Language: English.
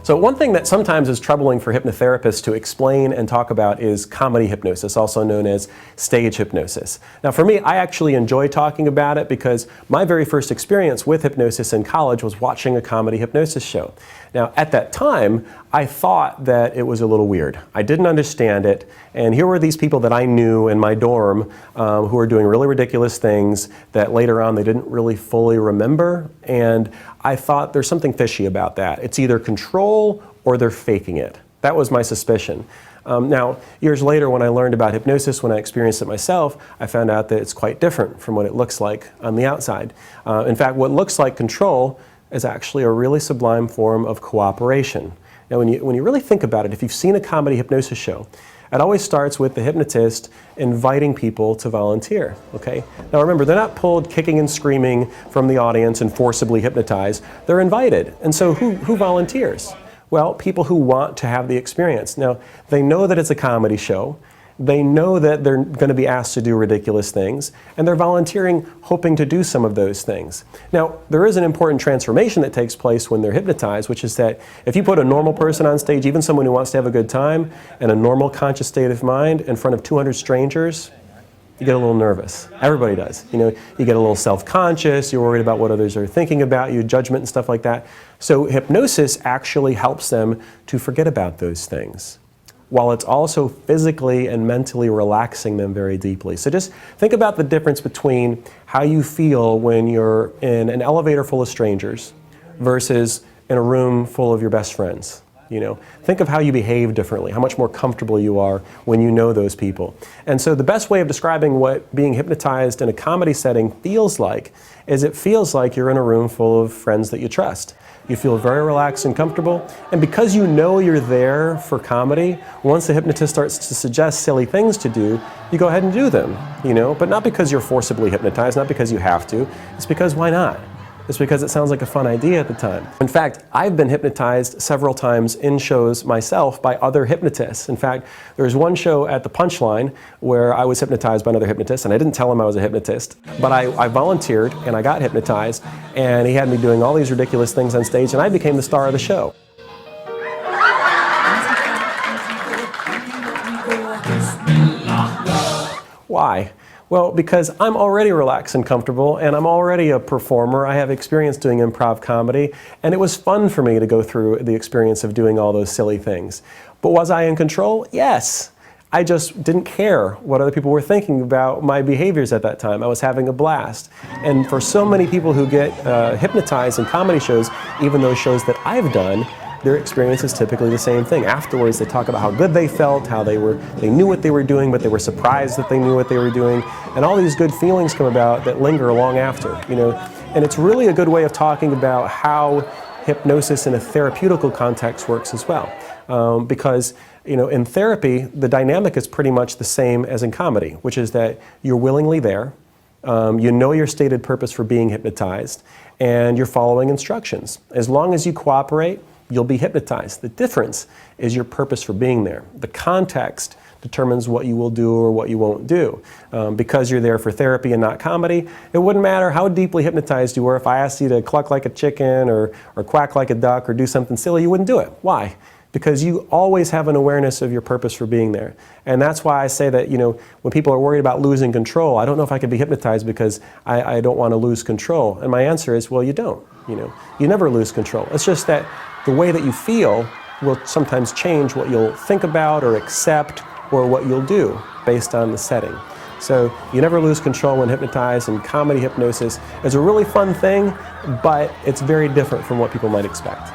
So one thing that sometimes is troubling for hypnotherapists to explain and talk about is comedy hypnosis, also known as stage hypnosis. Now for me, I actually enjoy talking about it because my very first experience with hypnosis in college was watching a comedy hypnosis show. Now at that time, I thought that it was a little weird. I didn't understand it, and here were these people that I knew in my dorm who were doing really ridiculous things that later on they didn't really fully remember, and I thought there's something fishy about that. It's either control or they're faking it. That was my suspicion. Now, years later when I learned about hypnosis, when I experienced it myself, I found out that it's quite different from what it looks like on the outside. In fact, what looks like control is actually a really sublime form of cooperation. Now, when you really think about it, if you've seen a comedy hypnosis show, it always starts with the hypnotist inviting people to volunteer, okay? Now remember, they're not pulled kicking and screaming from the audience and forcibly hypnotized. They're invited. And so who volunteers? Well, people who want to have the experience. Now, they know that it's a comedy show. They know that they're going to be asked to do ridiculous things, and they're volunteering hoping to do some of those things. Now, there is an important transformation that takes place when they're hypnotized, which is that if you put a normal person on stage, even someone who wants to have a good time, and a normal conscious state of mind in front of 200 strangers, you get a little nervous. Everybody does. You know, you get a little self-conscious, you're worried about what others are thinking about you, judgment and stuff like that. So hypnosis actually helps them to forget about those things, while it's also physically and mentally relaxing them very deeply. So just think about the difference between how you feel when you're in an elevator full of strangers versus in a room full of your best friends. You know, think of how you behave differently, how much more comfortable you are when you know those people. And so the best way of describing what being hypnotized in a comedy setting feels like is it feels like you're in a room full of friends that you trust. You feel very relaxed and comfortable, and because you know you're there for comedy, once the hypnotist starts to suggest silly things to do, you go ahead and do them, you know, but not because you're forcibly hypnotized, not because you have to, it's because why not? It's because it sounds like a fun idea at the time. In fact, I've been hypnotized several times in shows myself by other hypnotists. In fact, there was one show at the Punchline where I was hypnotized by another hypnotist, and I didn't tell him I was a hypnotist, but I volunteered and I got hypnotized, and he had me doing all these ridiculous things on stage, and I became the star of the show. Why? Well, because I'm already relaxed and comfortable, and I'm already a performer. I have experience doing improv comedy, and it was fun for me to go through the experience of doing all those silly things. But was I in control? Yes. I just didn't care what other people were thinking about my behaviors at that time. I was having a blast. And for so many people who get hypnotized in comedy shows, even those shows that I've done, their experience is typically the same thing. Afterwards, they talk about how good they felt, how they knew what they were doing, but they were surprised that they knew what they were doing, and all these good feelings come about that linger long after, you know. And it's really a good way of talking about how hypnosis in a therapeutical context works as well, because you know, in therapy, the dynamic is pretty much the same as in comedy, which is that you're willingly there, you know your stated purpose for being hypnotized, and you're following instructions. As long as you cooperate, you'll be hypnotized. The difference is your purpose for being there. The context determines what you will do or what you won't do. Because you're there for therapy and not comedy, it wouldn't matter how deeply hypnotized you were. If I asked you to cluck like a chicken or quack like a duck or do something silly, you wouldn't do it. Why? Because you always have an awareness of your purpose for being there. And that's why I say that, you know, when people are worried about losing control, I don't know if I could be hypnotized because I don't want to lose control. And my answer is, well, you don't. You know, you never lose control. It's just that the way that you feel will sometimes change what you'll think about or accept or what you'll do based on the setting. So you never lose control when hypnotized, and comedy hypnosis is a really fun thing, but it's very different from what people might expect.